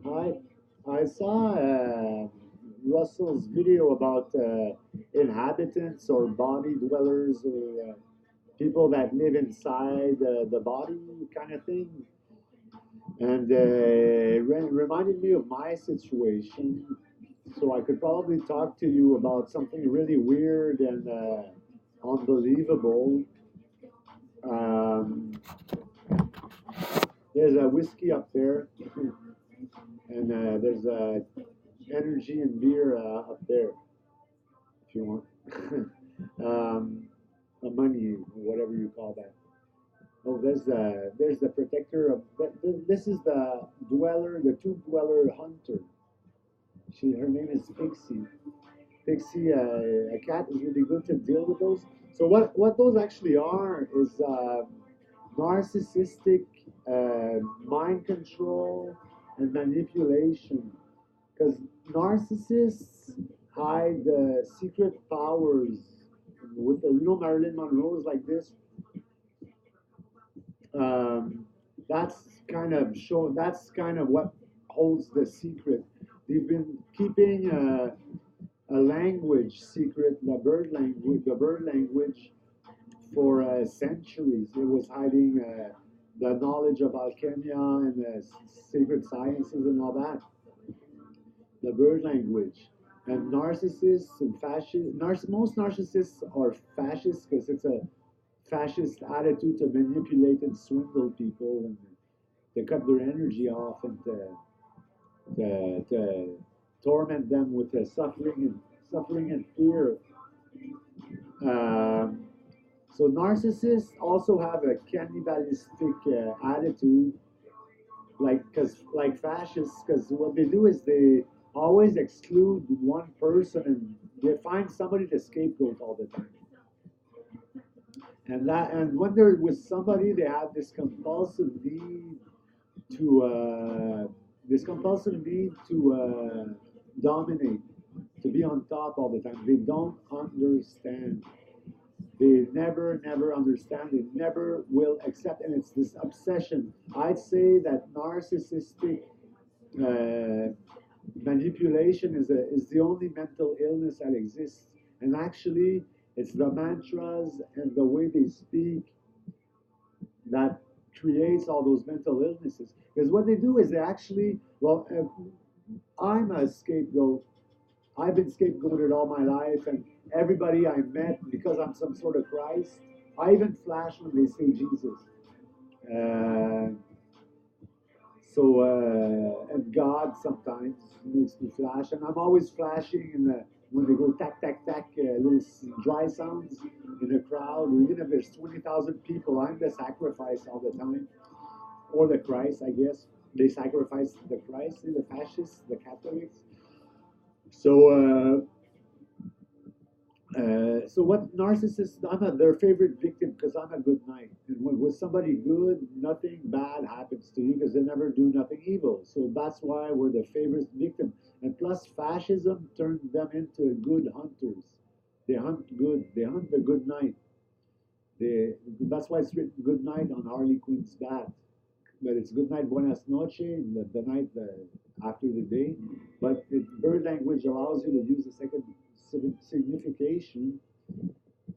I saw Russell's video about inhabitants or body dwellers or people that live inside the body kind of thing. And reminded me of my situation. So I could probably talk to you about something really weird and unbelievable. Um, there's a whiskey up there, and there's energy and beer up there, if you want. um, money, whatever you call that. Oh, there's the protector of. This is the dweller, the two dweller hunter. Her name is Pixie. Pixie, a cat is really good to deal with those. So what those actually are is narcissistic mind control and manipulation. Because narcissists hide secret powers. With Marilyn Monroe's like this. Um, that's That's kind of what holds the secret. They've been keeping a language secret, the bird language, for centuries. It was hiding the knowledge of alchemy and secret sciences and all that. The bird language. And narcissists and fascists, most narcissists are fascists because it's a fascist attitude to manipulate and swindle people and to cut their energy off and to torment them with suffering and fear. Um, so narcissists also have a cannibalistic attitude, like fascists, because what they do is they always exclude one person and they find somebody to scapegoat all the time. And when they're with somebody, they have to dominate, to be on top all the time. They don't understand. They never understand. They never will accept, and it's this obsession. I'd say that narcissistic uh, manipulation is the only mental illness that exists. And actually, it's the mantras and the way they speak that creates all those mental illnesses. Because what they do is they actually, I'm a scapegoat. I've been scapegoated all my life, and everybody I met, because I'm some sort of Christ, I even flash when they say Jesus. Uh, and God sometimes makes me flash, and I'm always flashing when they go tack, tack, tack, little dry sounds in a crowd, even if there's 20,000 people, I'm the sacrifice all the time, or the Christ, I guess. They sacrifice the Christ, the fascists, the Catholics. So, so what narcissists, their favorite victim because I'm a good knight. And when with somebody good, nothing bad happens to you because they never do nothing evil. So that's why we're the favorite victim. And plus, fascism turned them into good hunters. They hunt good. They hunt the good knight. That's why it's written good night on Harley Quinn's bat. But it's good night, buenas noches, the night after the day. But bird language allows you to use a second signification,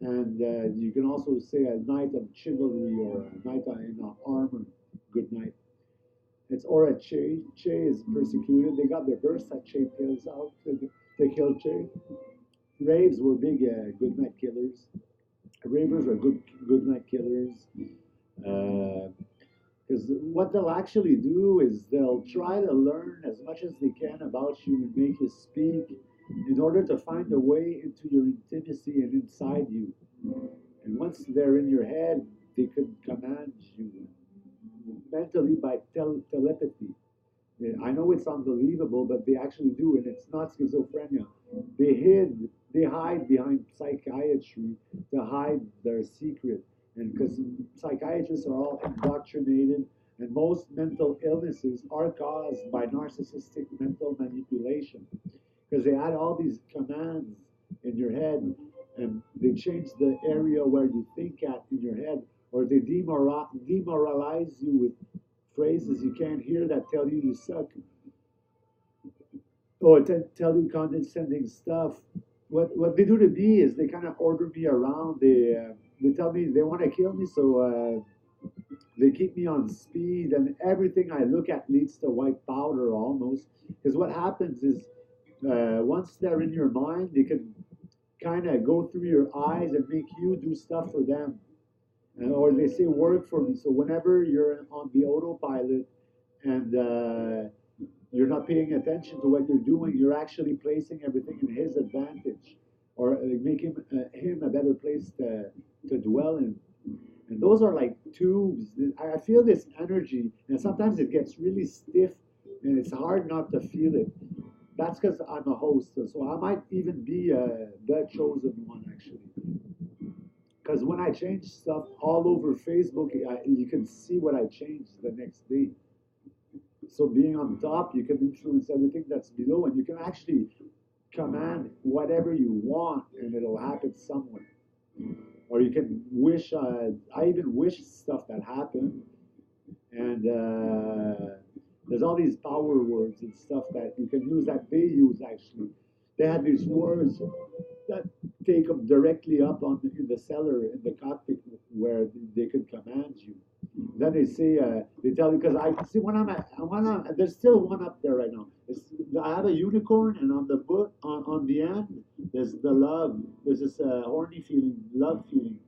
and you can also say a knight of chivalry or a knight in armor, good night. It's or a Che. Che is persecuted. They got their Versace pills out to kill Che. Raves were big good night killers. Ravers are good night killers. Because what they'll actually do is they'll try to learn as much as they can about you and make you speak in order to find a way into your intimacy and inside you. And once they're in your head, they could command you mentally by telepathy. I know it's unbelievable, but they actually do, and it's not schizophrenia. They hide behind psychiatry to hide their secret, and because psychiatrists are all indoctrinated, and most mental illnesses are caused by narcissistic mental manipulation, because they add all these commands in your head, and they change the area where you think at in your head, or they demoralize you with phrases you can't hear that tell you you suck. or tell you condescending stuff. What they do to me is they kind of order me around. They tell me they want to kill me, so they keep me on speed, and everything I look at leads to white powder almost. Because what happens is once they're in your mind, they can kind of go through your eyes and make you do stuff for them. Or they say work for me. So whenever you're on the autopilot and you're not paying attention to what you're doing, you're actually placing everything in his advantage, or make him a better place to dwell in. And those are like tubes. I feel this energy, and sometimes it gets really stiff, and it's hard not to feel it. That's because I'm a host, so I might even be the chosen one actually. Because when I change stuff all over Facebook, you can see what I changed the next day. So being on top, you can influence everything that's below, and you can actually command whatever you want, and it'll happen somewhere. Or you can wish. I even wish stuff that happened, and there's all these power words and stuff that you can use that they use actually. They had these words that take them directly up on in the cellar in the cockpit where they could command you. Then they say they tell you because I see there's still one up there right now. I have a unicorn, and on the book on the end there's the love. There's this horny feeling, love feeling,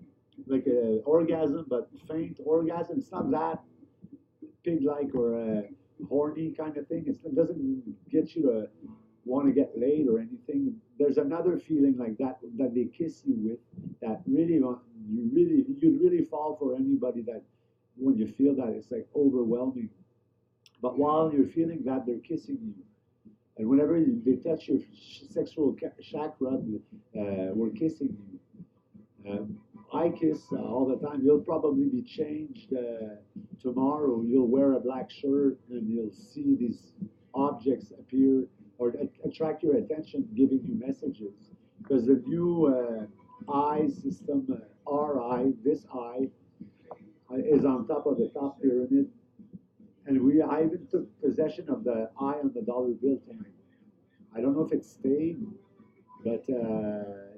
like a orgasm, but faint orgasm. It's not that pig-like or a horny kind of thing. It doesn't get you to want to get laid or anything. There's another feeling like that that they kiss you with that really you'd really fall for anybody that when you feel that it's like overwhelming. But while you're feeling that, they're kissing you, and whenever they touch your sexual chakra, we're kissing you. I kiss all the time. You'll probably be changed tomorrow. You'll wear a black shirt and you'll see these objects appear or attract your attention, giving you messages. Because the new eye system, our eye, this eye, is on top of the top pyramid. And I even took possession of the eye on the dollar bill tonight. I don't know if it stayed, but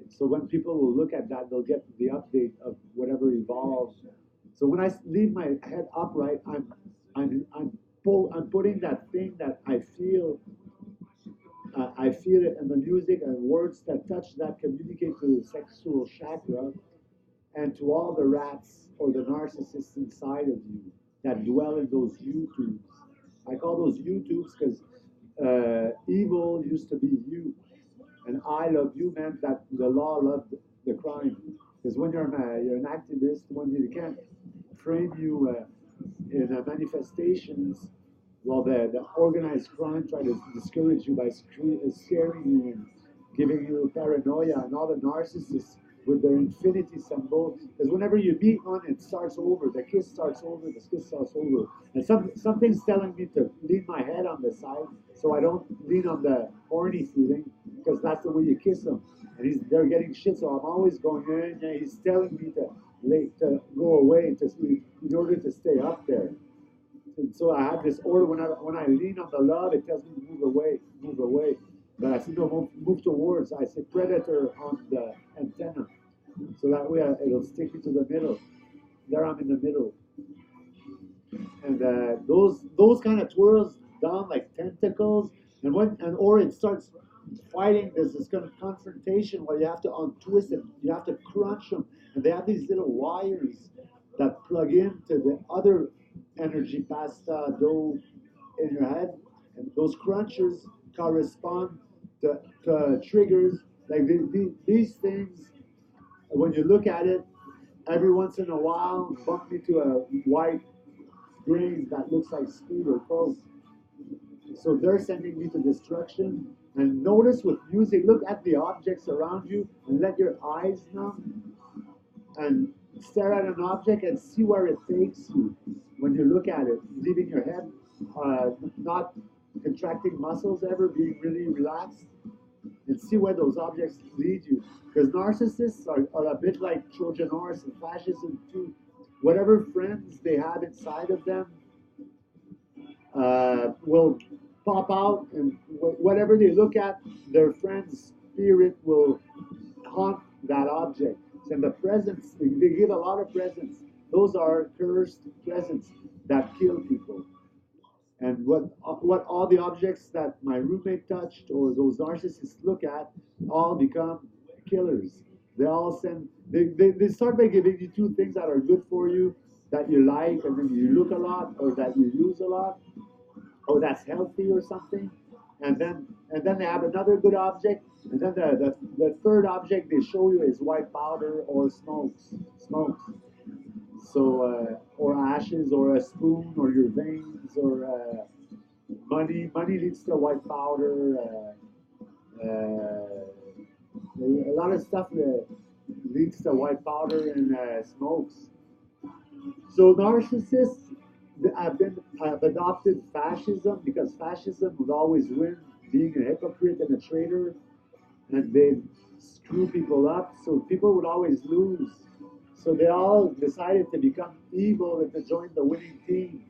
so when people will look at that, they'll get the update of whatever evolves. So when I leave my head upright, I'm putting that thing that I feel it in the music and words that touch that communicate to the sexual chakra and to all the rats or the narcissists inside of you that dwell in those YouTubes. I call those YouTubes because evil used to be you, and I love you meant that the law loved the crime. Because when you're an activist, when you can't frame you in manifestations, well, the organized crime try to discourage you by scaring you and giving you paranoia, and all the narcissists with their infinity symbol. Because whenever you meet one, it starts over. The kiss starts over. The kiss starts over. And something's telling me to lean my head on the side so I don't lean on the horny feeling, because that's the way you kiss them. And they're getting shit, so I'm always going in. And he's telling me to go away in order to stay up there. And so I have this order when I lean on the love, it tells me to move away, move away. But I say no, move towards. I say predator on the antenna, so that way it'll stick me to the middle. There I'm in the middle, and those kind of twirls down like tentacles, or it starts fighting. There's this kind of confrontation where you have to untwist it, you have to crunch them, and they have these little wires that plug into the other energy pasta dough in your head, and those crunchers correspond to triggers like these things. When you look at it, every once in a while, bump me to a white grain that looks like speed or coke. So they're sending me to destruction. And notice with music, look at the objects around you and let your eyes numb and stare at an object and see where it takes you when you look at it, leaving your head not contracting muscles ever, being really relaxed, and see where those objects lead you. Because narcissists are a bit like Trojan horse and fascism too. Whatever friends they have inside of them will pop out, and whatever they look at, their friend's spirit will haunt that object. And the presents, they give a lot of presents. Those are cursed presents that kill people. And what all the objects that my roommate touched or those narcissists look at all become killers. They all send they start by giving you two things that are good for you, that you like, and then you look a lot, or that you use a lot, or that's healthy or something. And then they have another good object, and then the third object they show you is white powder or smokes. So or ashes or a spoon or your veins or money leads to white powder. A lot of stuff leads to white powder and smokes. So narcissists have adopted fascism because fascism would always win, being a hypocrite and a traitor, and they screw people up. So people would always lose. So they all decided to become evil and to join the winning team.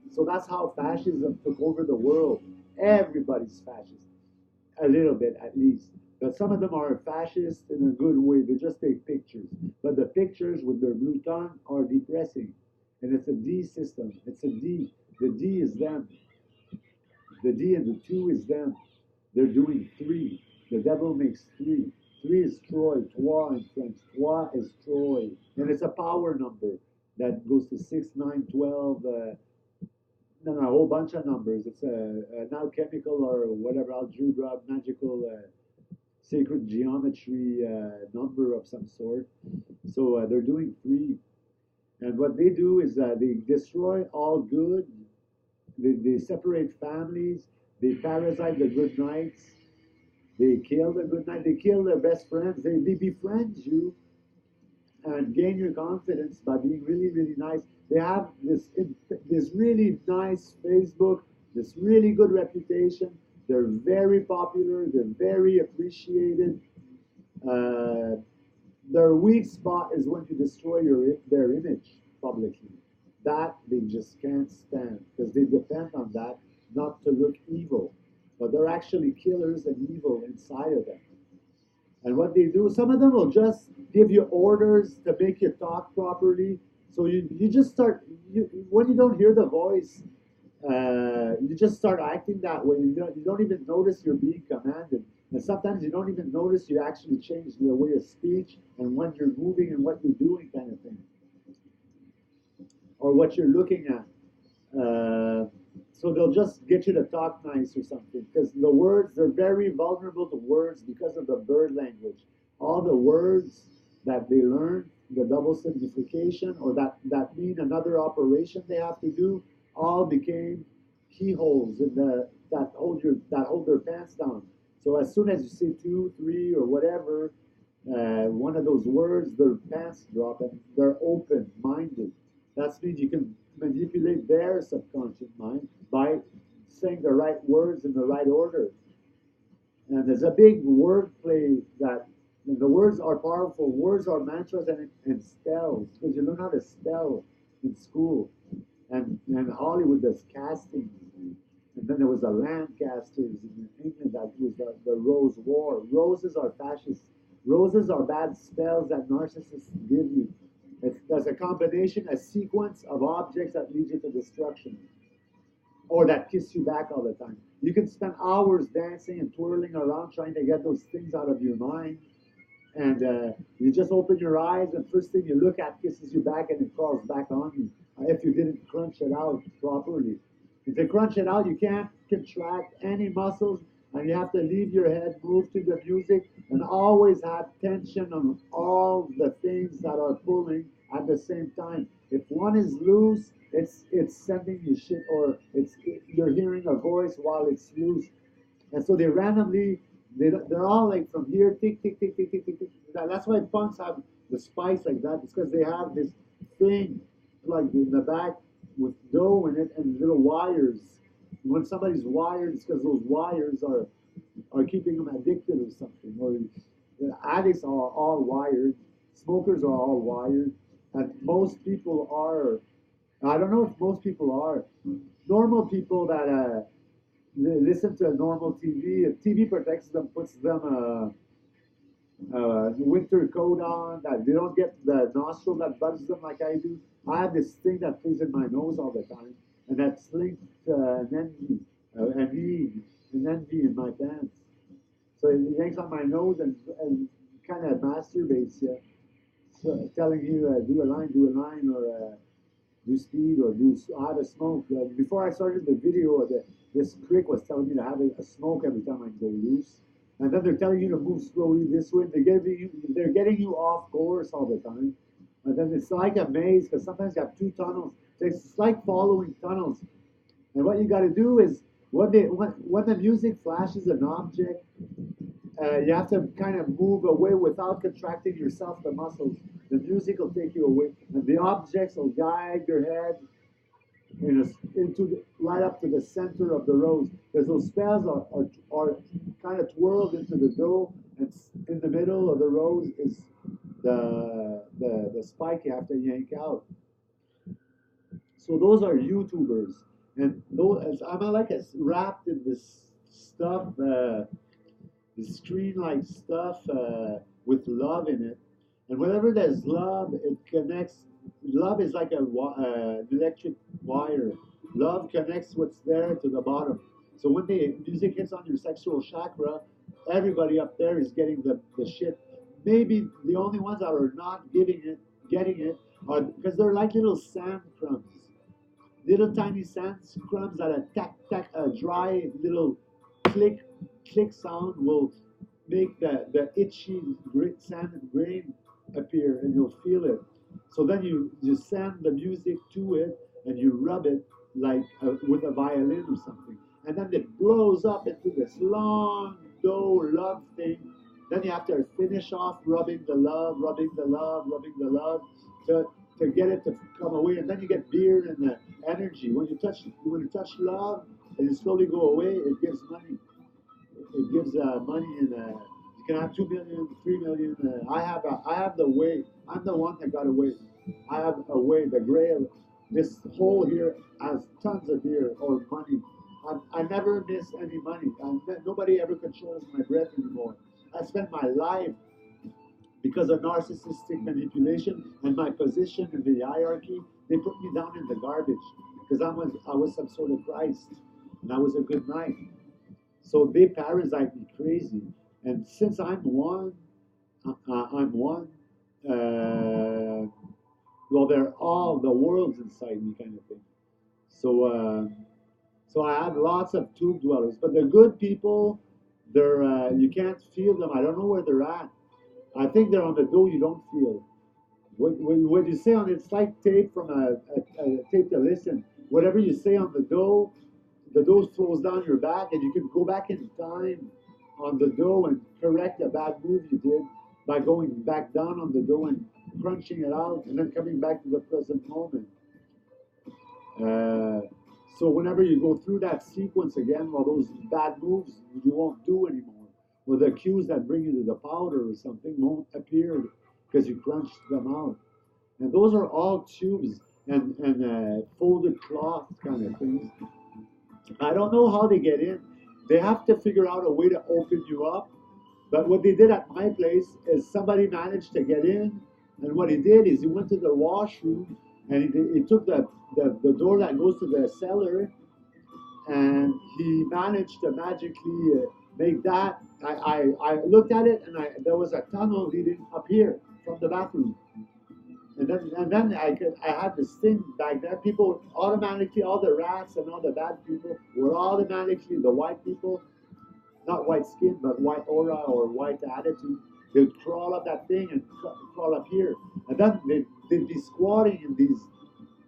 So that's how fascism took over the world. Everybody's fascist, a little bit at least. But some of them are fascist in a good way. They just take pictures. But the pictures with their blue tongue are depressing. And it's a D system. It's a D. The D is them. The D and the two is them. They're doing three. The devil makes three. Three is Troy. Trois in French. Trois is Troy. And it's a power number that goes to 6, 9, 12. No, a whole bunch of numbers. It's an alchemical or whatever, algebra, magical, sacred geometry number of some sort. So they're doing three. And what they do is they destroy all good. They separate families. They parasite the good knights. They kill the good knight. They kill their best friends. They befriend you and gain your confidence by being really, really nice. They have this really nice Facebook, this really good reputation. They're very popular. They're very appreciated. Uh, their weak spot is when you destroy their image publicly. That they just can't stand because they depend on that not to look evil. But they're actually killers and evil inside of them. And what they do, some of them will just give you orders to make you talk properly. So you just start, when you don't hear the voice, you just start acting that way. You don't even notice you're being commanded. And sometimes you don't even notice you actually change the way of speech and when you're moving and what you're doing, kind of thing, or what you're looking at. So they'll just get you to talk nice or something because the words, they're very vulnerable to words because of the bird language. All the words that they learn, the double signification, or that mean another operation they have to do, all became keyholes in that hold their pants down. So as soon as you say two, three, or whatever, one of those words, their pants drop and they're open-minded. That means you can manipulate their subconscious mind by saying the right words in the right order. And there's a big word play that and the words are powerful. Words are mantras and spells because you learn how to spell in school. And Hollywood does casting. And then there was the Lancasters in England that was the Rose War. Roses are fascist. Roses are bad spells that narcissists give you. There's a combination, a sequence of objects that lead you to destruction or that kiss you back all the time. You can spend hours dancing and twirling around trying to get those things out of your mind. And you just open your eyes, and first thing you look at kisses you back, and it crawls back on you if you didn't crunch it out properly. If you crunch it out, you can't contract any muscles, and you have to leave your head, move to the music, and always have tension on all the things that are pulling at the same time. If one is loose, it's sending you shit, or you're hearing a voice while it's loose. And so they randomly, they're all like from here, tick, tick, tick, tick, tick, tick, tick. That's why punks have the spice like that. It's because they have this thing plugged in the back with dough in it and little wires. When somebody's wired, it's because those wires are keeping them addicted or something. Or addicts are all wired. Smokers are all wired. And most people are, I don't know if most people are. Normal people that listen to a normal TV. TV protects them, puts them winter coat on, that they don't get the nostril that bugs them like I do. I have this thing that plays in my nose all the time, and that's linked an envy, an envy in my pants. So it hangs on my nose and kind of masturbates you, so telling you do a line, or do speed, or have a smoke. Before I started the video, this crick was telling me to have a smoke every time I go loose. And then they're telling you to move slowly this way. They're getting you off course all the time. And then it's like a maze, because sometimes you have two tunnels. So it's like following tunnels. And what you got to do is when the music flashes an object, you have to kind of move away without contracting yourself, the muscles. The music will take you away, and the objects will guide your head right up to the center of the rose. Because those spells are kind of twirled into the dough, and in the middle of the rose is the spike you have to yank out. So those are YouTubers, and those I'm like wrapped in this stuff, this screen-like stuff with love in it. And whenever there's love, it connects. Love is like an electric wire. Love connects what's there to the bottom. So when the music hits on your sexual chakra, everybody up there is getting the shit. Maybe the only ones that are not getting it, are because they're like little sand crumbs. Little tiny sand crumbs that a dry little click sound will make the itchy sand and grain appear, and you'll feel it. So then you send the music to it, and you rub it like with a violin or something, and then it blows up into this long dough love thing. Then you have to finish off rubbing the love, to get it to come away, and then you get beer and the energy. When you touch love and you slowly go away, it gives money. It gives money, and you can have 2 million, 3 million. I have the way. I'm the one that got away. I have a way. The grail. This hole here has tons of beer or money. I never miss any money. Nobody ever controls my breath anymore. I spent my life, because of narcissistic manipulation and my position in the hierarchy, they put me down in the garbage because I was some sort of Christ, and I was a good knight. So they parasite me crazy. And since I'm one, well, they're all the world's inside me, kind of thing. So I have lots of tube dwellers, but the good people, they're you can't feel them. I don't know where they're at. I think they're on the dough you don't feel. What you say on it's like tape from a tape to listen. Whatever you say on the dough flows down your back, and you can go back in time on the dough and correct a bad move you did by going back down on the dough and crunching it out, and then coming back to the present moment. So whenever you go through that sequence again, well, those bad moves you won't do anymore, or the cues that bring you to the powder or something won't appear because you crunched them out. And those are all tubes and folded cloth kind of things. I don't know how they get in. They have to figure out a way to open you up. But what they did at my place is somebody managed to get in, and what he did is he went to the washroom, and he took the door that goes to the cellar, and he managed to magically make that. I looked at it, and there was a tunnel leading up here from the bathroom. And then I had this thing back there. People automatically, all the rats and all the bad people were automatically the white people, not white skin, but white aura or white attitude. They'd crawl up that thing and crawl up here. And then they'd be squatting in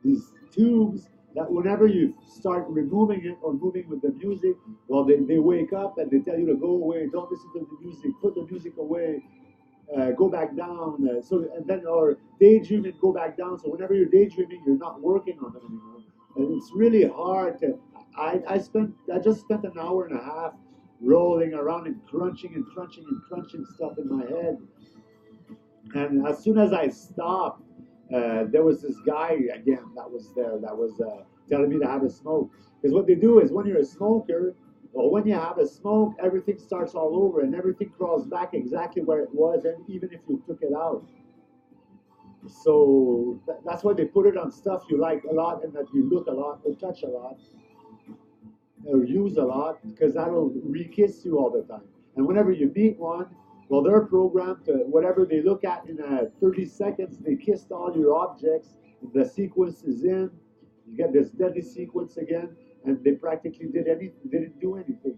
these tubes that whenever you start removing it or moving with the music, well, they wake up and they tell you to go away, don't listen to the music, put the music away, go back down. And then, or daydream and go back down. So whenever you're daydreaming, you're not working on them anymore. And it's really hard to. I just spent an hour and a half rolling around and crunching stuff in my head. And as soon as I stopped, there was this guy again that was there that was telling me to have a smoke. Because what they do is when you're a smoker, Well, when you have a smoke, everything starts all over and everything crawls back exactly where it was, and even if you took it out. So that's why they put it on stuff you like a lot and that you look a lot or touch a lot or use a lot, because that'll re-kiss you all the time. And whenever you meet one, well, they're programmed to whatever they look at in 30 seconds, they kissed all your objects, the sequence is in, you get this deadly sequence again, and they practically didn't do anything.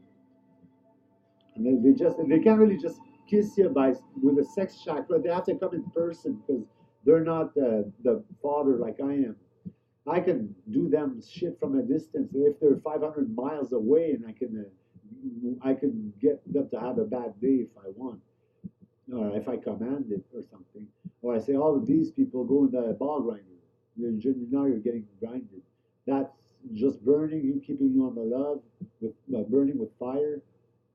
And they can't really just kiss you by with a sex chakra. They have to come in person because they're not the father like I am. I can do them shit from a distance if they're 500 miles away, and I can get them to have a bad day if I want, or if I command it or something, or I say all of these people go in the ball grinder. Now you're getting grinded. That's just burning you, keeping you on the love with burning with fire,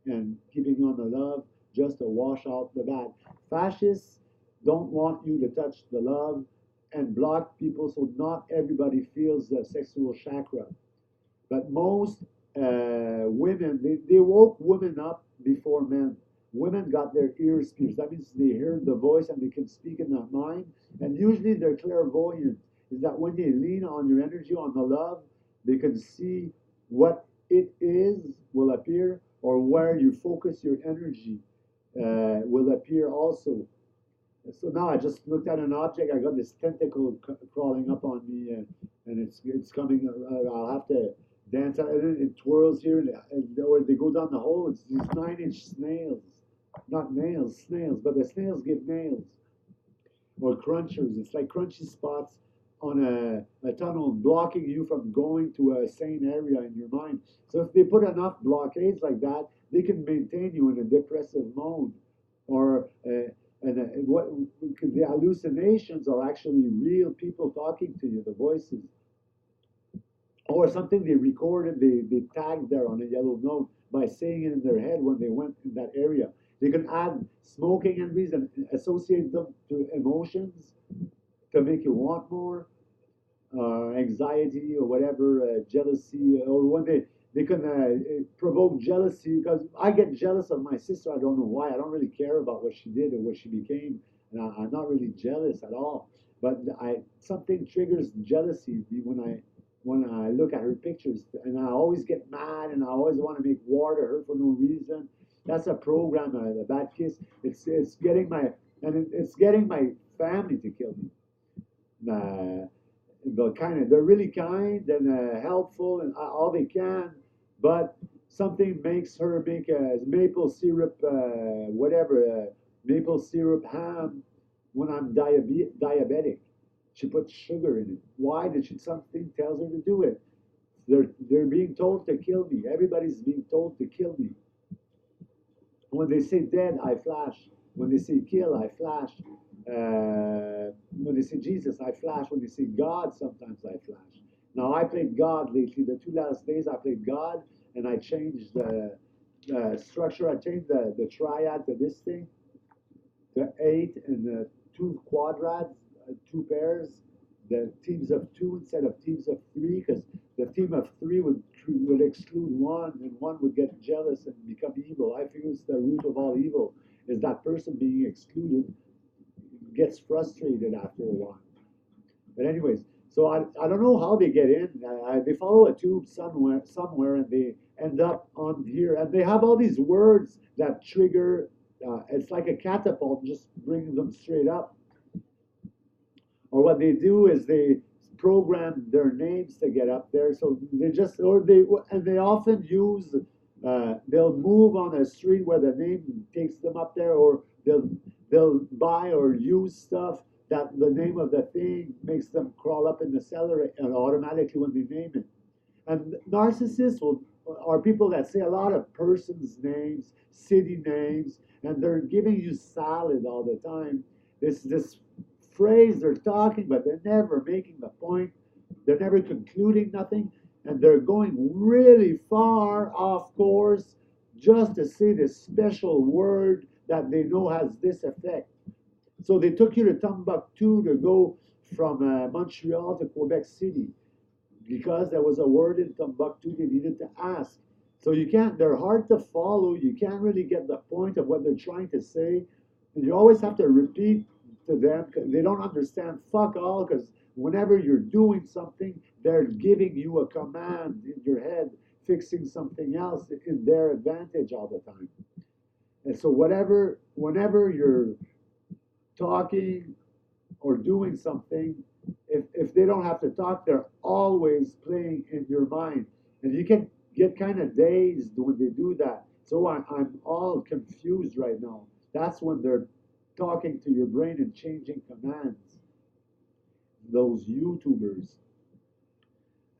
and keeping you on the love just to wash out the bad. Fascists don't want you to touch the love and block people, so not everybody feels the sexual chakra. But most women, they woke women up before men. Women got their ears pierced. That means they heard the voice and they can speak in their mind. And usually they're clairvoyant. Is that when they lean on your energy, on the love, they can see what it is will appear, or where you focus your energy will appear also. So now I just looked at an object. I got this tentacle crawling up on me, and it's coming. I'll have to dance, and it twirls here, or they go down the hole. It's these 9-inch snails, not nails, snails, but the snails give nails, or crunchers. It's like crunchy spots on a tunnel, blocking you from going to a sane area in your mind. So if they put enough blockades like that, they can maintain you in a depressive mode, or what the hallucinations are actually real people talking to you, the voices, or something they recorded, they tagged there on a yellow note by saying it in their head when they went in that area. They can add smoking and reason, associate them to emotions to make you want more, anxiety or whatever, jealousy, or when they can provoke jealousy, because I get jealous of my sister. I don't know why. I don't really care about what she did or what she became, and I'm not really jealous at all. But something triggers jealousy when I look at her pictures, and I always get mad, and I always want to make war to her for no reason. That's a program, a bad kiss. It's getting it's getting my family to kill me. They're really kind and helpful and all they can, but something makes her make a maple syrup, maple syrup ham when I'm diabetic. She puts sugar in it. Why did she? Something tells her to do it. They're being told to kill me. Everybody's being told to kill me. When they say dead, I flash. When they say kill, I flash. When they say Jesus, I flash. When they say God, sometimes I flash. Now, I played God lately. The 2 last days, I played God, and I changed the structure. I changed the triad to this thing, to 8, and the 2 quadrats, 2 pairs, the teams of 2 instead of teams of 3, because the team of 3 would exclude one, and one would get jealous and become evil. I figure it's the root of all evil, is that person being excluded gets frustrated after a while. But anyways, so I don't know how they get in. They follow a tube somewhere, and they end up on here, and they have all these words that trigger. It's like a catapult, just bringing them straight up. Or what they do is they program their names to get up there. So they often use, they'll move on a street where the name takes them up there, or they'll buy or use stuff that the name of the thing makes them crawl up in the cellar and automatically when they name it. And narcissists are people that say a lot of persons' names, city names, and they're giving you salad all the time. This phrase they're talking, but they're never making the point. They're never concluding nothing, and they're going really far off course just to say this special word that they know has this effect. So they took you to Timbuktu to go from Montreal to Quebec City because there was a word in Timbuktu they needed to ask. So you can't, they're hard to follow. You can't really get the point of what they're trying to say. And you always have to repeat to them. They don't understand fuck all, because whenever you're doing something, they're giving you a command in your head, fixing something else in their advantage all the time. And so whenever you're talking or doing something, if they don't have to talk, they're always playing in your mind. And you can get kind of dazed when they do that. So I'm all confused right now. That's when they're talking to your brain and changing commands. Those YouTubers.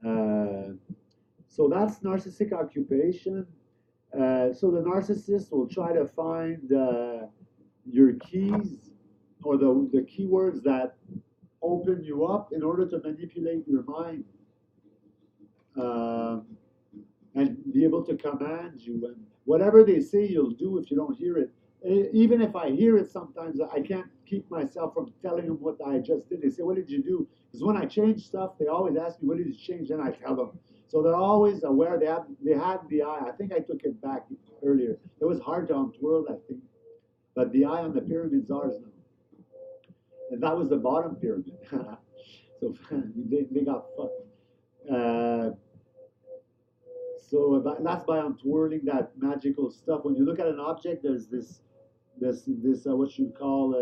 Uh, so that's narcissistic occupation. So the narcissist will try to find your keys or the keywords that open you up in order to manipulate your mind, um, and be able to command you. And whatever they say, you'll do if you don't hear it. Even if I hear it, sometimes I can't keep myself from telling them what I just did. They say, "What did you do?" Because when I change stuff, they always ask me, "What did you change?" And I tell them. So they're always aware. They had the eye. I think I took it back earlier. It was hard to untwirl that thing, but the eye on the pyramid's ours now. And that was the bottom pyramid. So they got fucked. Uh, so that's by untwirling that magical stuff. When you look at an object, there's this what you call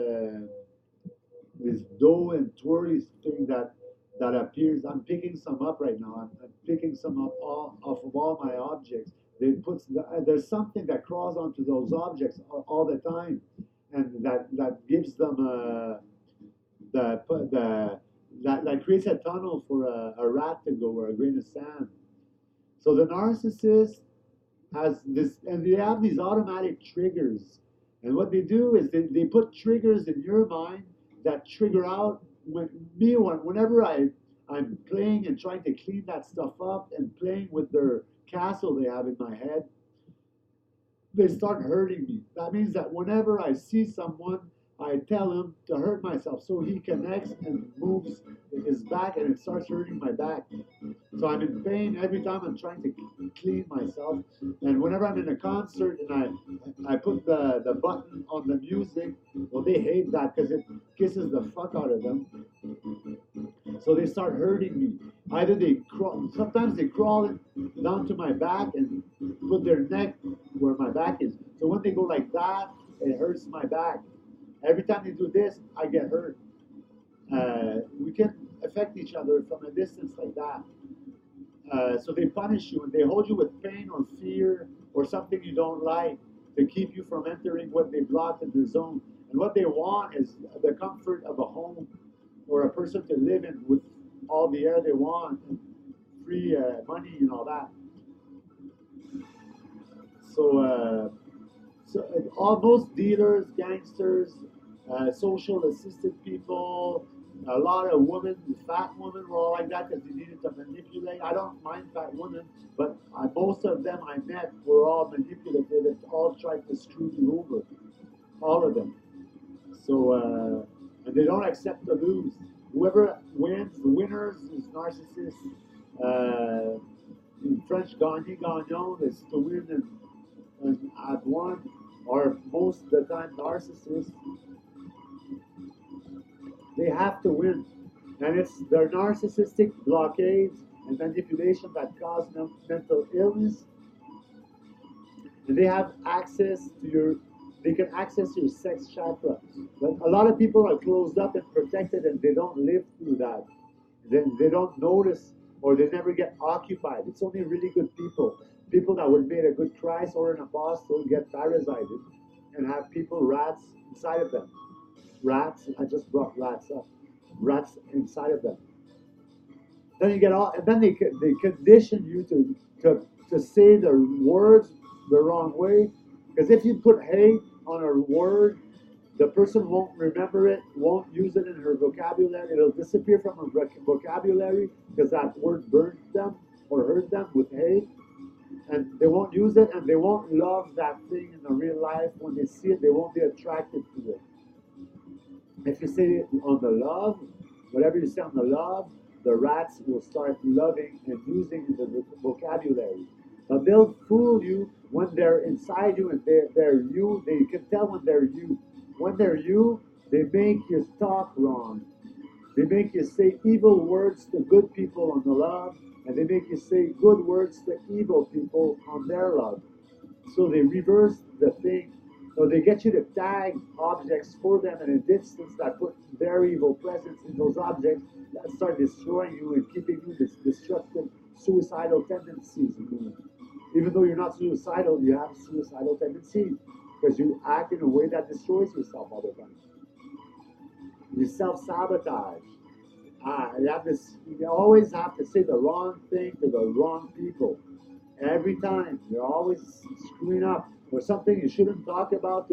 this dough and twirly thing that appears. I'm picking some up right now. I'm picking some up off of all my objects. There's something that crawls onto those objects all the time, and that gives them that creates a tunnel for a rat to go, or a grain of sand. So the narcissist has this, and they have these automatic triggers. And what they do is they put triggers in your mind that trigger out whenever I'm playing and trying to clean that stuff up and playing with their castle they have in my head, they start hurting me. That means that whenever I see someone, I tell him to hurt myself. So he connects and moves his back, and it starts hurting my back. So I'm in pain every time I'm trying to clean myself. And whenever I'm in a concert and I put the button on the music, well, they hate that because it kisses the fuck out of them. So they start hurting me. Either sometimes they crawl down to my back and put their neck where my back is. So when they go like that, it hurts my back. Every time they do this, I get hurt. We can affect each other from a distance like that. So they punish you and they hold you with pain or fear or something you don't like to keep you from entering what they blocked in their zone. And what they want is the comfort of a home or a person to live in with all the air they want, and free money and all that. So most dealers, gangsters, social assisted people, a lot of women, fat women were all like that because they needed to manipulate. I don't mind fat women, but most of them I met were all manipulative and all tried to screw you over, all of them. So, and they don't accept to lose. Whoever wins, the winners is narcissist. In French, gagnant, gagnant is to win and have won, or most of the time narcissists, they have to win. And it's their narcissistic blockades and manipulation that cause mental illness. And they have access to they can access your sex chakra. But a lot of people are closed up and protected and they don't live through that. Then they don't notice, or they never get occupied. It's only really good people that would make a good Christ or an apostle, get parasited and have rats inside of them. Rats, I just brought rats up. Rats inside of them. Then you get all, and then they condition you to say the words the wrong way. Because if you put hate on a word, the person won't remember it, won't use it in her vocabulary. It'll disappear from her vocabulary because that word burned them or hurt them with hate. And they won't use it, and they won't love that thing in the real life. When they see it, they won't be attracted to it. If you say it on the love, whatever you say on the love, the rats will start loving and using the vocabulary. But they'll fool you when they're inside you and they're you. They can tell when they're you. When they're you, they make you talk wrong. They make you say evil words to good people on the love, and they make you say good words to evil people on their love. So they reverse the thing. So they get you to tag objects for them at a distance that put their evil presence in those objects that start destroying you and keeping you this destructive, suicidal tendencies. Even though you're not suicidal, you have suicidal tendencies because you act in a way that destroys yourself all the time. You self-sabotage. You have this. You always have to say the wrong thing to the wrong people. Every time you're always screwing up or something you shouldn't talk about.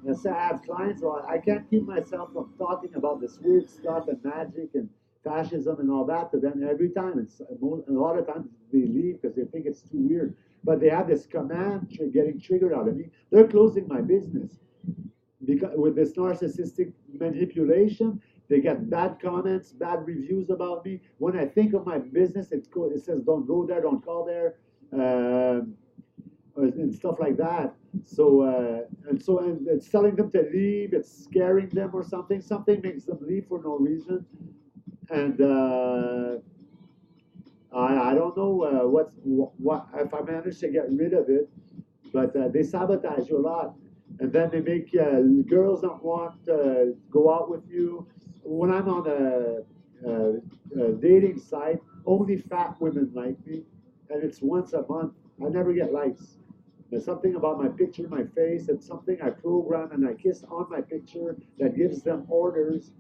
Let's say I have clients, well, I can't keep myself from talking about this weird stuff and magic and fascism and all that to them every time. It's a lot of times they leave because they think it's too weird. But they have this command getting triggered out of me. They're closing my business because with this narcissistic manipulation, they get bad comments, bad reviews about me. When I think of my business, it says don't go there, don't call there, and stuff like that. And it's telling them to leave. It's scaring them or something. Something makes them leave for no reason. And I don't know what if I manage to get rid of it, but they sabotage you a lot. And then they make girls not want to go out with you. When I'm on a dating site, only fat women like me, and it's once a month. I never get likes. There's something about my picture, my face, and something I program and I kiss on my picture that gives them orders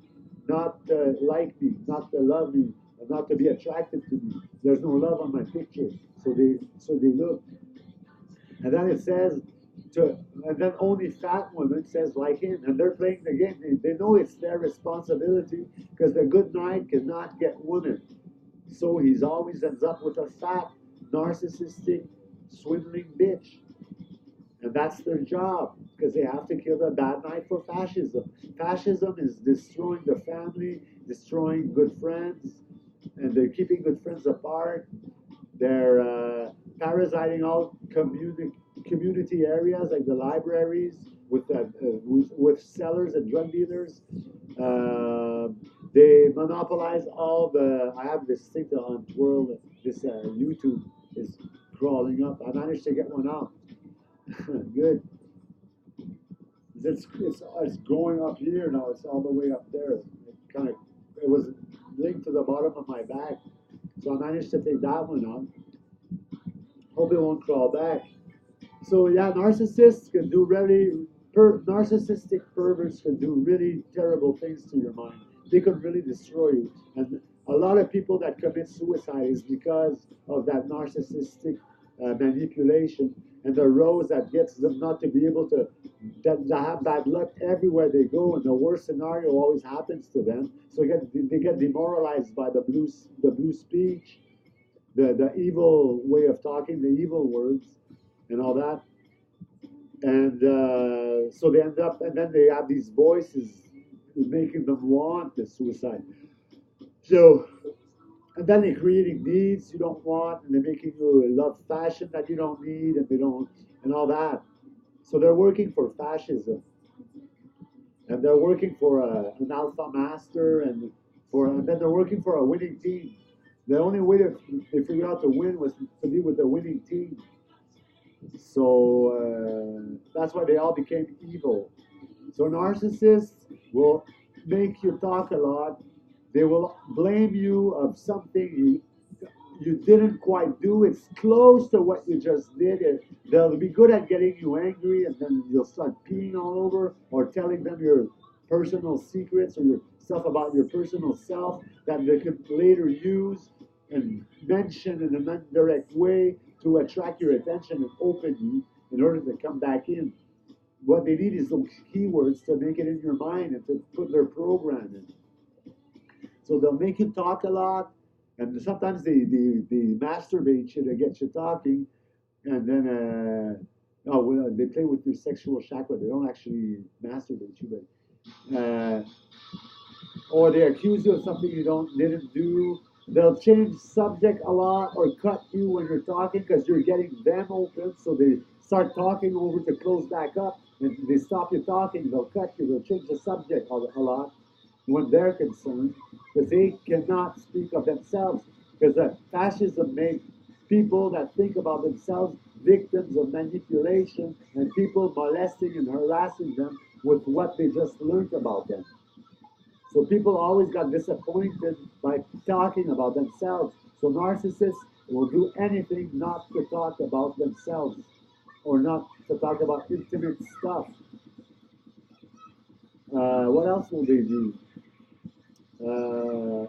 not to like me, not to love me, and not to be attracted to me. There's no love on my picture, so they look. And then it says and then only fat women says like him, and they're playing the game. They know it's their responsibility because the good night cannot get women. So he's always ends up with a fat, narcissistic, swindling bitch. And that's their job because they have to kill the bad night for fascism. Fascism is destroying the family, destroying good friends, and they're keeping good friends apart. They're parasiting all community areas like the libraries with sellers and drug dealers. Uh, they monopolize all the. I have this thing on Twirl. This YouTube is crawling up. I managed to get one out. Good. It's going up here now. It's all the way up there. It was linked to the bottom of my back, so I managed to take that one out. Hope it won't crawl back. So yeah, narcissists can do narcissistic perverts can do really terrible things to your mind. They can really destroy you. And a lot of people that commit suicide is because of that narcissistic manipulation and the rose that gets them not to be able to that have bad luck everywhere they go, and the worst scenario always happens to them. So they get demoralized by the blue speech, the evil way of talking, the evil words, and all that. And so they end up, and then they have these voices making them want the suicide. So, and then they're creating needs you don't want, and they're making you love fashion that you don't need, and they don't, and all that. So they're working for fascism, and they're working for an alpha master, and then they're working for a winning team. The only way they figured out to win was to be with a winning team. So that's why they all became evil. So narcissists will make you talk a lot. They will blame you of something you didn't quite do. It's close to what you just did. They'll be good at getting you angry, and then you'll start peeing all over or telling them your personal secrets or your stuff about your personal self that they could later use and mention in an indirect way to attract your attention and open you in order to come back in. What they need is those keywords to make it in your mind and to put their program in. So they'll make you talk a lot, and sometimes they masturbate you to get you talking, and then they play with your sexual chakra. They don't actually masturbate you, but or they accuse you of something you didn't do, They'll change subject a lot or cut you when you're talking because you're getting them open. So they start talking over to close back up. And they stop you talking. They'll cut you. They'll change the subject a lot when they're concerned because they cannot speak of themselves. Because fascism made people that think about themselves victims of manipulation and people molesting and harassing them with what they just learned about them. So people always got disappointed by talking about themselves. So narcissists will do anything not to talk about themselves or not to talk about intimate stuff. What else will they do? Uh,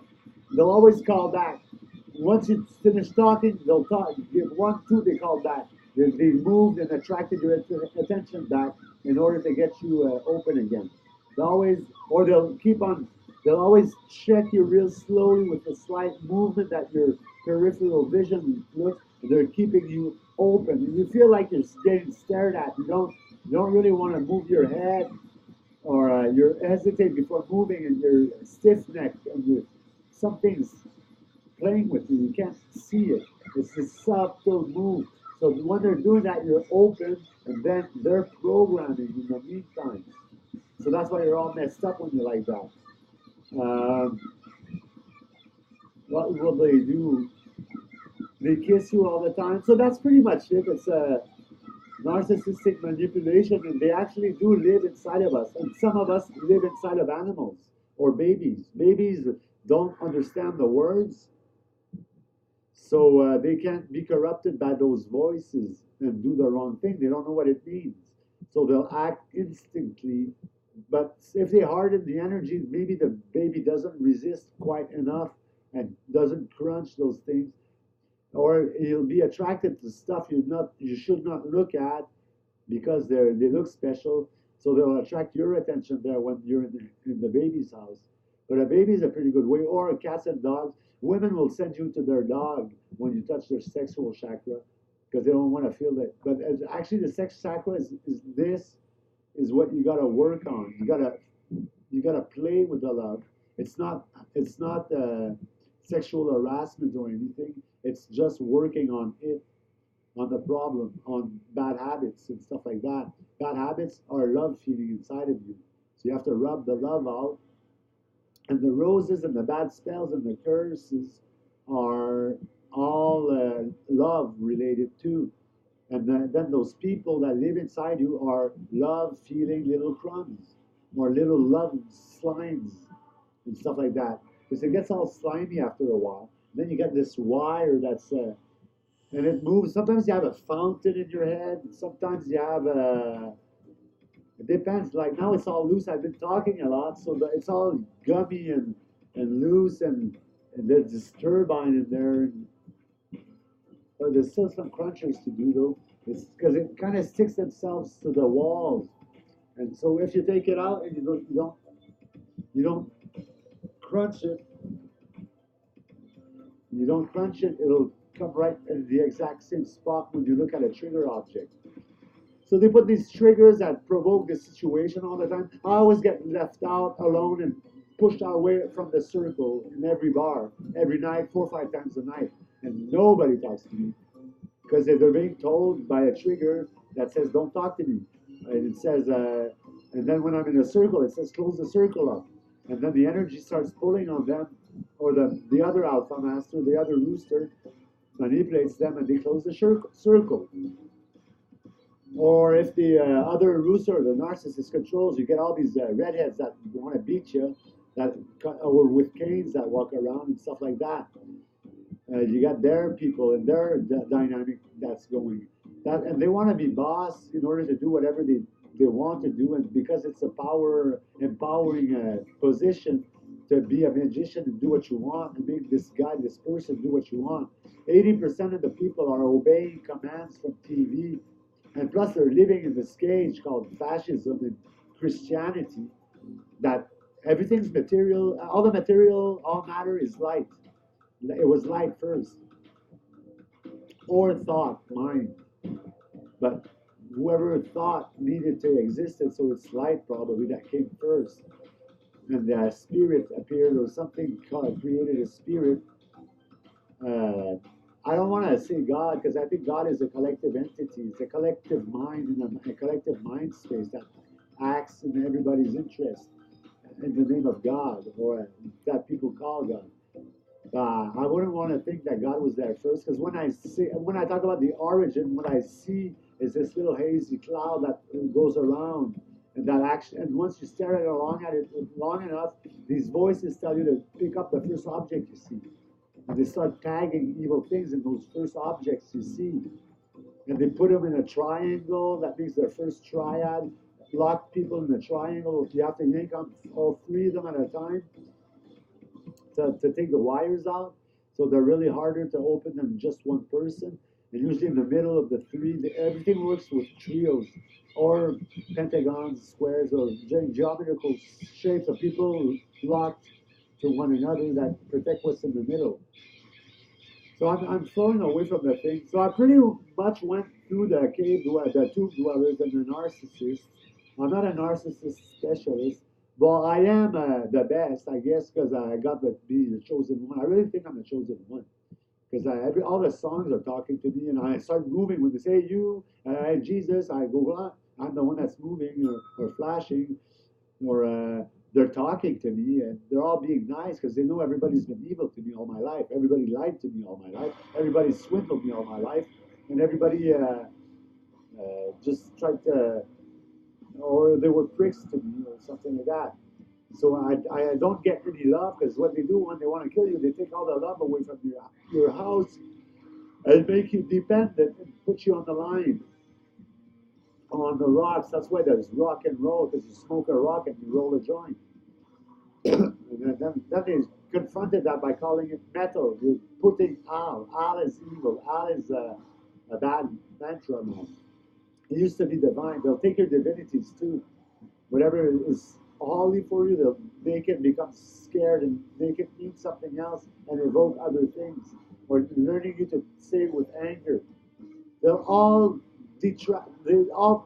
they'll always call back. Once you finish talking, they'll talk. Give one, two, they call back. They moved and attracted your attention back in order to get you open again. They always, or they'll keep on. They'll always check you real slowly with a slight movement that your peripheral vision looks. They're keeping you open, and you feel like you're getting stared at. You don't really want to move your head or you hesitate before moving and you're stiff necked and something's playing with you. You can't see it. It's a subtle move. So when they're doing that, you're open and then they're programming in the meantime. So that's why you're all messed up when you're like that. Um, what will they do? They kiss you all the time. So that's pretty much it. It's a narcissistic manipulation, and they actually do live inside of us. And some of us live inside of animals or babies. Babies don't understand the words, so they can't be corrupted by those voices and do the wrong thing. They don't know what it means, so they'll act instantly. But if they harden the energy, maybe the baby doesn't resist quite enough and doesn't crunch those things, or he'll be attracted to stuff you should not look at because they look special. So they'll attract your attention there when you're in the baby's house. But a baby is a pretty good way, or cats and dogs. Women will send you to their dog when you touch their sexual chakra because they don't want to feel that. But actually, the sex chakra is what you got to work on. You gotta play with the love. It's not sexual harassment or anything. It's just working on it, on the problem, on bad habits and stuff like that. Bad habits are love feeling inside of you. So you have to rub the love out. And the roses and the bad spells and the curses are all love related too. And then those people that live inside you are love feeling little crumbs or little love slimes and stuff like that. Because it gets all slimy after a while. Then you get this wire and it moves. Sometimes you have a fountain in your head. Sometimes you have a. It depends. Like now, it's all loose. I've been talking a lot, so it's all gummy and loose, and there's this turbine in there. But there's still some crunchers to do though. It's because it kind of sticks themselves to the walls, and so if you take it out and you don't crunch it, it'll come right in the exact same spot when you look at a trigger object. So they put these triggers that provoke the situation all the time. I always get left out alone and pushed away from the circle in every bar, every night, 4 or 5 times a night. And nobody talks to me because they're being told by a trigger that says, don't talk to me. And it says, and then when I'm in a circle, it says, close the circle up. And then the energy starts pulling on them, or the other alpha master, the other rooster, manipulates them and they close the circle. Or if the other rooster, the narcissist controls, you get all these redheads that want to beat you, or with canes that walk around and stuff like that. You got their people and their dynamic that's going. And they want to be boss in order to do whatever they want to do, and because it's a empowering position to be a magician and do what you want and make this guy, this person do what you want. 80% of the people are obeying commands from TV, and plus they're living in this cage called fascism and Christianity, that everything's material, all matter is light. It was light first, or thought, mind. But whoever thought needed to exist, and so it's light probably that came first. And the spirit appeared, or something created a spirit uh, I don't want to say God because I think God is a collective entity. It's a collective mind in a collective mind space that acts in everybody's interest in the name of God, or that people call God. I wouldn't want to think that God was there first, because when I talk about the origin, what I see is this little hazy cloud that goes around, and that action. And once you stare at it long enough, these voices tell you to pick up the first object you see, and they start tagging evil things in those first objects you see, and they put them in a triangle. That means their first triad. Lock people in a triangle. You have to yank on all three of them at a time to take the wires out. So they're really harder to open than just one person. And usually in the middle of the three, everything works with trios or pentagons, squares, or geometrical shapes of people locked to one another that protect what's in the middle. So I'm flowing away from the thing. So I pretty much went through the the tube dwellers and the narcissists. I'm not a narcissist specialist, but I am the best, I guess, because I got to be the chosen one. I really think I'm the chosen one because all the songs are talking to me, and I start moving when they say you, Jesus. I go, well, I'm the one that's moving or flashing, or they're talking to me, and they're all being nice because they know everybody's been evil to me all my life. Everybody lied to me all my life. Everybody swindled me all my life, and everybody just tried to, or they were pricks to me or something like that. So I don't get any love because what they do when they want to kill you, they take all the love away from your house and make you dependent and put you on the line, on the rocks. That's why there's rock and roll, because you smoke a rock and you roll a joint. And then they confronted that by calling it metal. You're putting Al. Al is evil. Al is a bad mantra now. It used to be divine. They'll take your divinities too. Whatever is holy for you, they'll make it become scared and make it mean something else and evoke other things. Or learning you to say it with anger. They'll all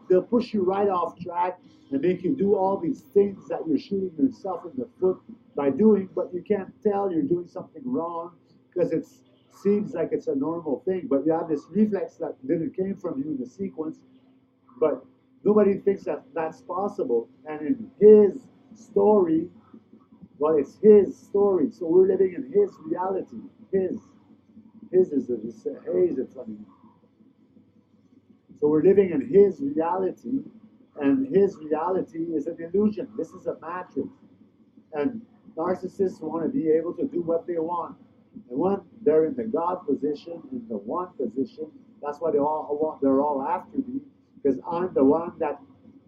they'll push you right off track and make you do all these things that you're shooting yourself in the foot by doing, but you can't tell you're doing something wrong because it seems like it's a normal thing. But you have this reflex that didn't came from you in the sequence, but nobody thinks that that's possible. And in his story, well, it's his story, so we're living in his reality. His is this haze in front of you. So we're living in his reality, and his reality is an illusion. This is a matrix. And narcissists want to be able to do what they want. And when they're in the God position, in the one position, that's why they're all after me, because I'm the one that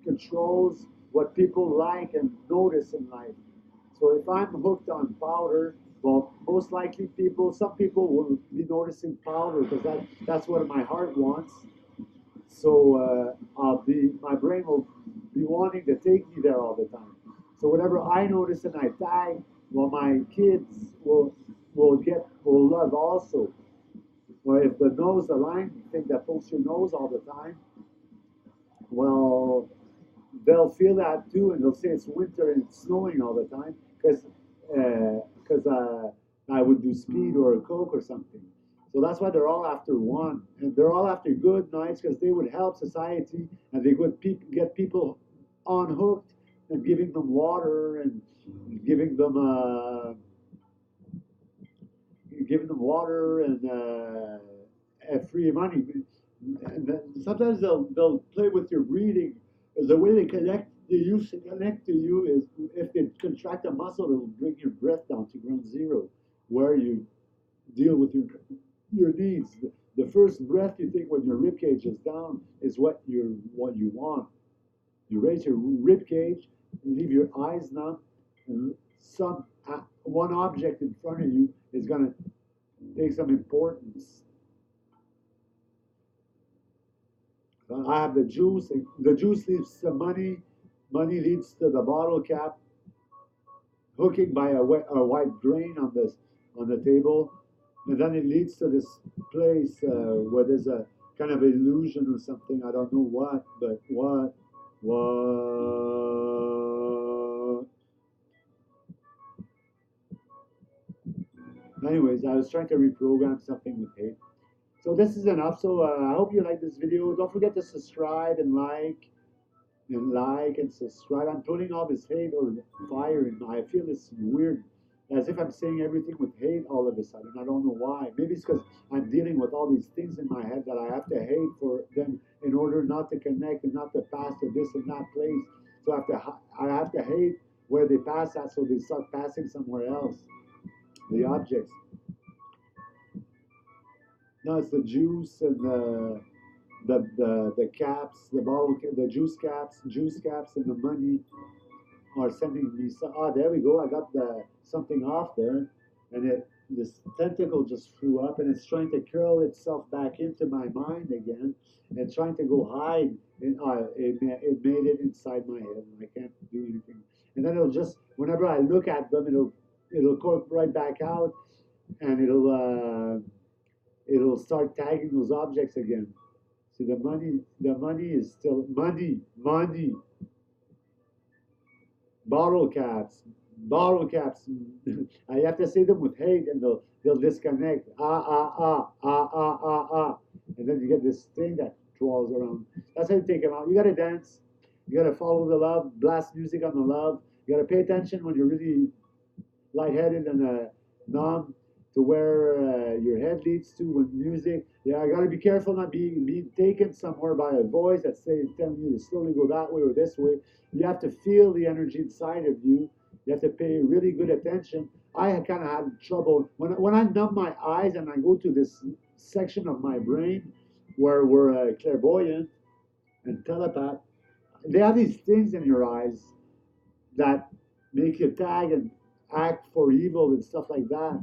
controls what people like and notice in life. So if I'm hooked on powder, well, most likely some people will be noticing powder because that's what my heart wants. So my brain will be wanting to take me there all the time. So whatever I notice and I tag, well, my kids will love also. Or if the nose, the line thing that pulls your nose all the time, well, they'll feel that too, and they'll say it's winter and it's snowing all the time because I would do speed or a coke or something. So that's why they're all after one, and they're all after good nights because they would help society and they would get people unhooked and giving them water and giving them water and free money. And then sometimes they'll play with your breathing. The way they use to connect to you is if they contract a muscle, it'll bring your breath down to ground zero, where you deal with your needs. The first breath you take when your rib cage is down is what you want. You raise your rib cage, and leave your eyes numb, and one object in front of you is going to take some importance. I have the juice. The juice leads to money. Money leads to the bottle cap. Hooking by a white grain on the table, and then it leads to this place where there's a kind of illusion or something. I don't know what, but what. Anyways, because I was trying to reprogram something with hate. So this is enough. So I hope you like this video. Don't forget to subscribe and subscribe. I'm putting all this hate or fire in my. I feel it's weird, as if I'm saying everything with hate all of a sudden. I don't know why. Maybe it's because I'm dealing with all these things in my head that I have to hate for them in order not to connect and not to pass to this and that place. So I have to hate where they pass at, so they start passing somewhere else. The objects. No, it's the juice and the caps, the bottle, the juice caps, and the money are sending me. There we go. I got the something off there, and this tentacle just flew up, and it's trying to curl itself back into my mind again, and trying to go hide. And it made it inside my head, and I can't do anything. And then it'll just, whenever I look at them, it'll go right back out, and it'll start tagging those objects again. See, the money is still money. Bottle caps, bottle caps. I have to say them with hate, and they'll disconnect. And then you get this thing that twirls around. That's how you take them out. You gotta dance. You gotta follow the love. Blast music on the love. You gotta pay attention when you're really lightheaded and numb to where your head leads to with music. Yeah, I gotta be careful not being taken somewhere by a voice that's telling you to slowly go that way or this way. You have to feel the energy inside of you. You have to pay really good attention. I kind of had trouble when I numb my eyes and I go to this section of my brain where we're clairvoyant and telepath. They have these things in your eyes that make you tag and act for evil and stuff like that.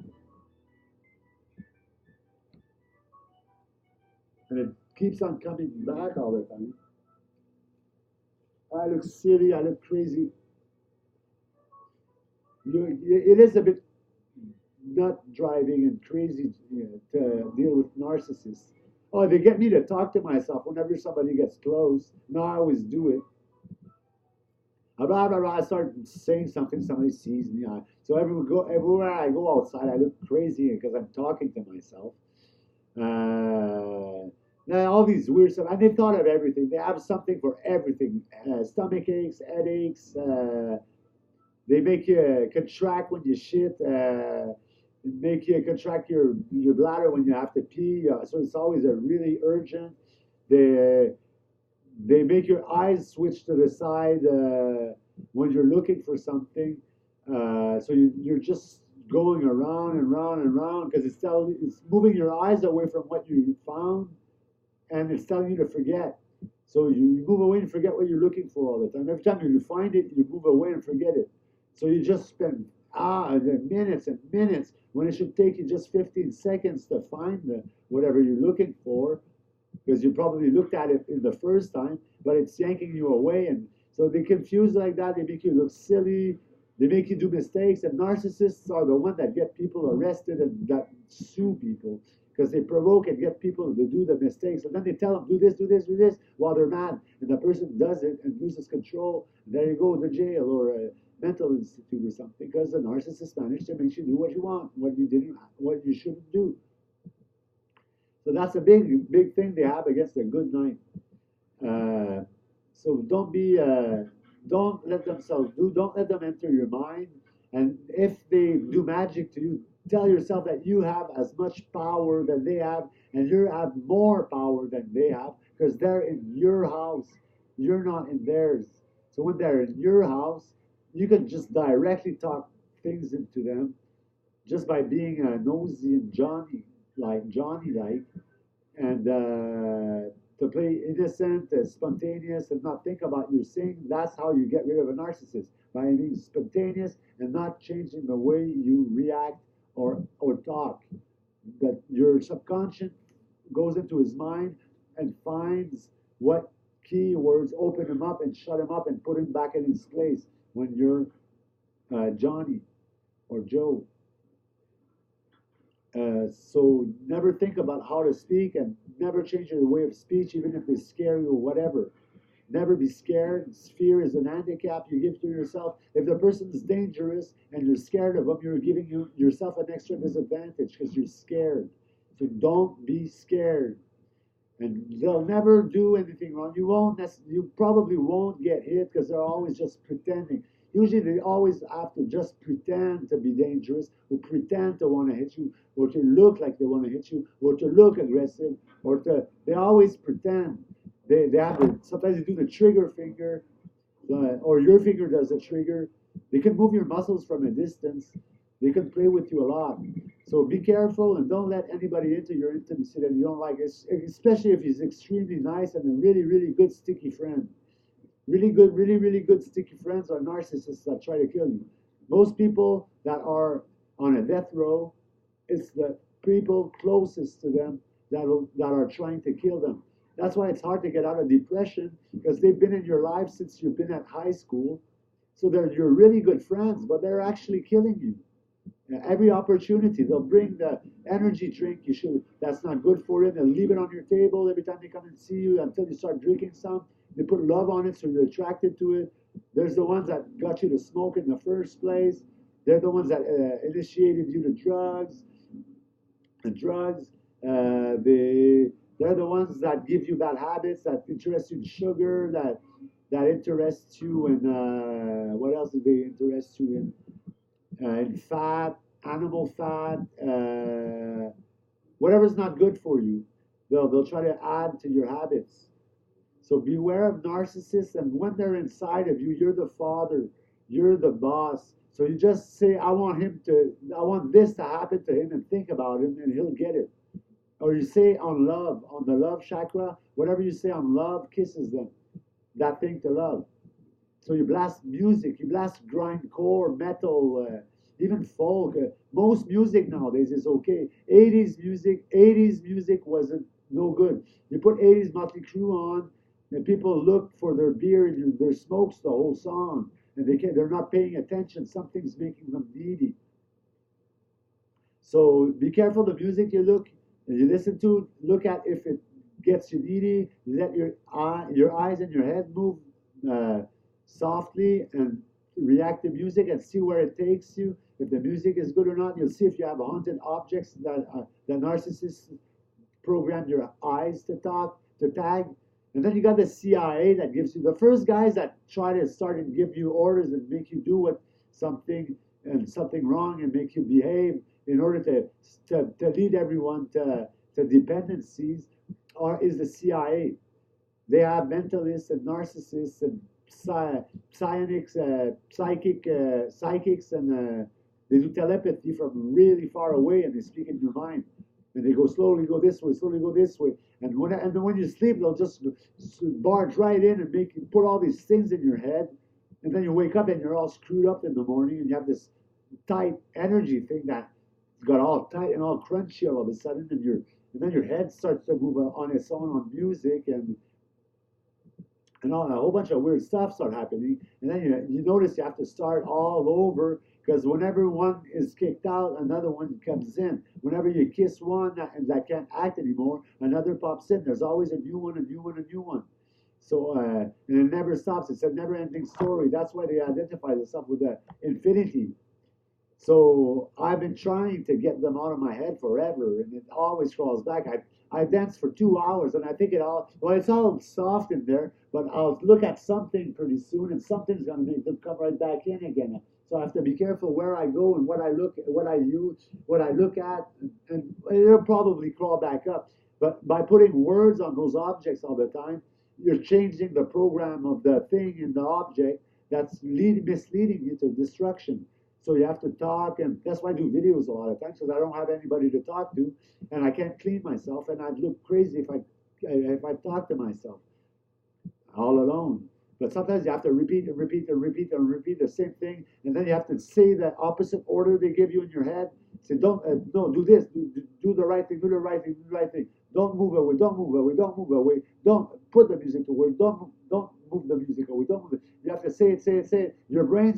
And it keeps on coming back all the time. I look silly, I look crazy. It is a bit nut driving and crazy, to deal with narcissists. Oh, they get me to talk to myself whenever somebody gets close. No, I always do it. I start saying something, somebody sees me. So everywhere I go outside, I look crazy because I'm talking to myself. All these weird stuff, and they've thought of everything. They have something for everything: stomach aches, headaches. They make you contract when you shit. Make you contract your bladder when you have to pee. So it's always a really urgent. They they make your eyes switch to the side when you're looking for something. So you're just going around and round and round because it's moving your eyes away from what you found, and it's telling you to forget. So you move away and forget what you're looking for all the time. Every time you find it, you move away and forget it. So you just spend minutes and minutes when it should take you just 15 seconds to find whatever you're looking for, because you probably looked at it in the first time, but it's yanking you away. And so they confuse like that. They make you look silly. They make you do mistakes. And narcissists are the ones that get people arrested and that sue people because they provoke and get people to do the mistakes. And then they tell them, do this, do this, do this, while they're mad. And the person does it and loses control. And there you go to jail or a mental institute or something, because the narcissist managed to make you do what you want, what you shouldn't do. So that's a big thing they have against a good night. So don't let don't let them enter your mind. And if they do magic to you, tell yourself that you have as much power that they have, and you have more power than they have, because they're in your house. You're not in theirs. So when they're in your house, you can just directly talk things into them just by being nosy and Johnny like, and to play innocent, spontaneous, and not think about your saying. That's how you get rid of a narcissist, by being spontaneous and not changing the way you react or talk. That your subconscious goes into his mind and finds what keywords open him up and shut him up and put him back in his place when you're Johnny or Joe. So never think about how to speak, and never change your way of speech, even if they scare you or whatever. Never be scared. Fear is an handicap you give to yourself. If the person is dangerous and you're scared of them, you're giving yourself an extra disadvantage because you're scared. So don't be scared. And they'll never do anything wrong. You probably won't get hit because they're always just pretending. Usually they always have to just pretend to be dangerous, or pretend to want to hit you, or to look like they want to hit you, or to look aggressive, they always pretend. They have sometimes they do the trigger finger, or your finger does the trigger. They can move your muscles from a distance. They can play with you a lot. So be careful and don't let anybody into your intimacy that you don't like, especially if he's extremely nice and a really, really good sticky friend. Really good, really, really good sticky friends are narcissists that try to kill you. Most people that are on a death row, it's the people closest to them that are trying to kill them. That's why it's hard to get out of depression, because they've been in your life since you've been at high school. So they're your really good friends, but they're actually killing you. Every opportunity, they'll bring the energy drink that's not good for you. They'll leave it on your table every time they come and see you until you start drinking some. They put love on it so you're attracted to it. There's the ones that got you to smoke in the first place. They're the ones that initiated you to drugs. They're the ones that give you bad habits, that interest you in sugar, that interests you in what else do they interest you in? In fat, animal fat, whatever's not good for you, they'll try to add to your habits. So beware of narcissists, and when they're inside of you, you're the father, you're the boss. So you just say, I want this to happen to him, and think about him, and he'll get it. Or you say on the love chakra, whatever you say on love kisses them, that thing to love. So you blast music, you blast grindcore, metal, even folk. Most music nowadays is okay. 80s music wasn't no good. You put 80s Motley Crue on, and people look for their beer and their smokes the whole song, and they're not paying attention. Something's making them needy. So be careful the music you listen to. Look at if it gets you needy. Let your eyes and your head move softly and react to music and see where it takes you. If the music is good or not, you'll see if you have haunted objects that the narcissists program your eyes to tag. And then you got the CIA that gives you the first guys that try to start and give you orders and make you do something wrong and make you behave in order to lead everyone to dependencies, is the CIA. They have mentalists and narcissists and psychics, and they do telepathy from really far away, and they speak in your mind. And they go slowly, go this way, slowly go this way. And when you sleep, they'll just barge right in and make you put all these things in your head. And then you wake up and you're all screwed up in the morning, and you have this tight energy thing that got all tight and all crunchy all of a sudden, and then your head starts to move on its own on music, and a whole bunch of weird stuff start happening. And then you notice you have to start all over, because whenever one is kicked out, another one comes in. Whenever you kiss one that can't act anymore, another pops in. There's always a new one, a new one, a new one. So and it never stops. It's a never-ending story. That's why they identify themselves with the infinity. So I've been trying to get them out of my head forever, and it always crawls back. I dance for 2 hours, and I think it's all soft in there, but I'll look at something pretty soon, and something's going to make them come right back in again. So I have to be careful where I go and what I look at, and it'll probably crawl back up. But by putting words on those objects all the time, you're changing the program of the thing in the object that's misleading you to destruction. So you have to talk, and that's why I do videos a lot of times, because I don't have anybody to talk to, and I can't clean myself, and I'd look crazy if I talk to myself all alone. But sometimes you have to repeat and repeat and repeat and repeat the same thing, and then you have to say the opposite order they give you in your head. Say, don't, no, do this, do the right thing, do the right thing, do the right thing. Don't move away, don't move away, don't move away. Don't put the music to work. Don't move the music away. Don't move it. You have to say it, say it, say it. Your brain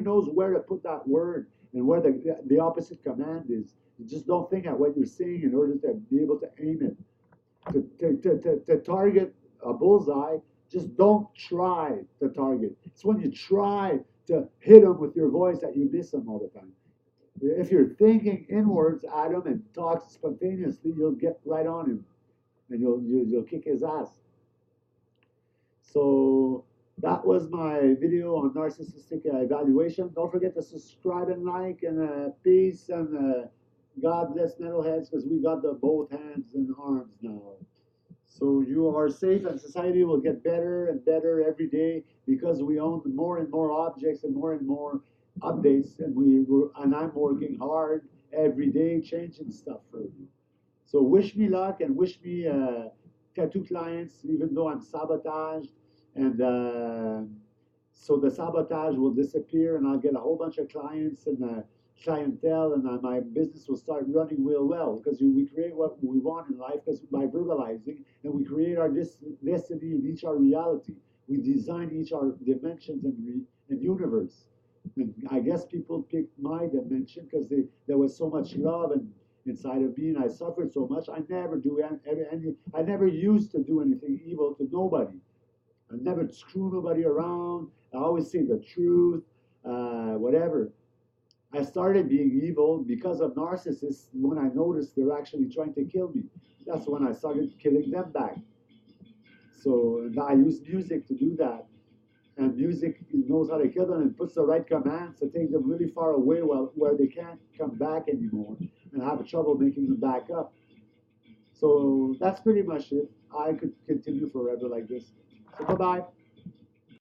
knows where to put that word and where the opposite command is. You just don't think at what you're saying in order to be able to aim it. To target a bullseye, Just don't try to target. It's when you try to hit them with your voice that you miss them all the time. If you're thinking inwards at him and talk spontaneously, you'll get right on him and you'll kick his ass. So that was my video on narcissistic evaluation. Don't forget to subscribe and like, and peace, and God bless metalheads, because we got the both hands and arms now. So you are safe, and society will get better and better every day because we own more and more objects and more updates, and and I'm working hard every day changing stuff for you. So wish me luck and wish me tattoo clients, even though I'm sabotaged, and so the sabotage will disappear, and I'll get a whole bunch of clients and clientele, and my business will start running real well because we create what we want in life because by verbalizing, and we create our destiny and each our reality. We design each our dimensions and universe. And I guess people picked my dimension because there was so much love and inside of me, and I suffered so much. I never do any. I never used to do anything evil to nobody. I never screw nobody around. I always say the truth, whatever. I started being evil because of narcissists when I noticed they're actually trying to kill me. That's when I started killing them back. So I use music to do that. And music knows how to kill them and puts the right commands to take them really far away where they can't come back anymore and have trouble making them back up. So that's pretty much it. I could continue forever like this. So bye-bye.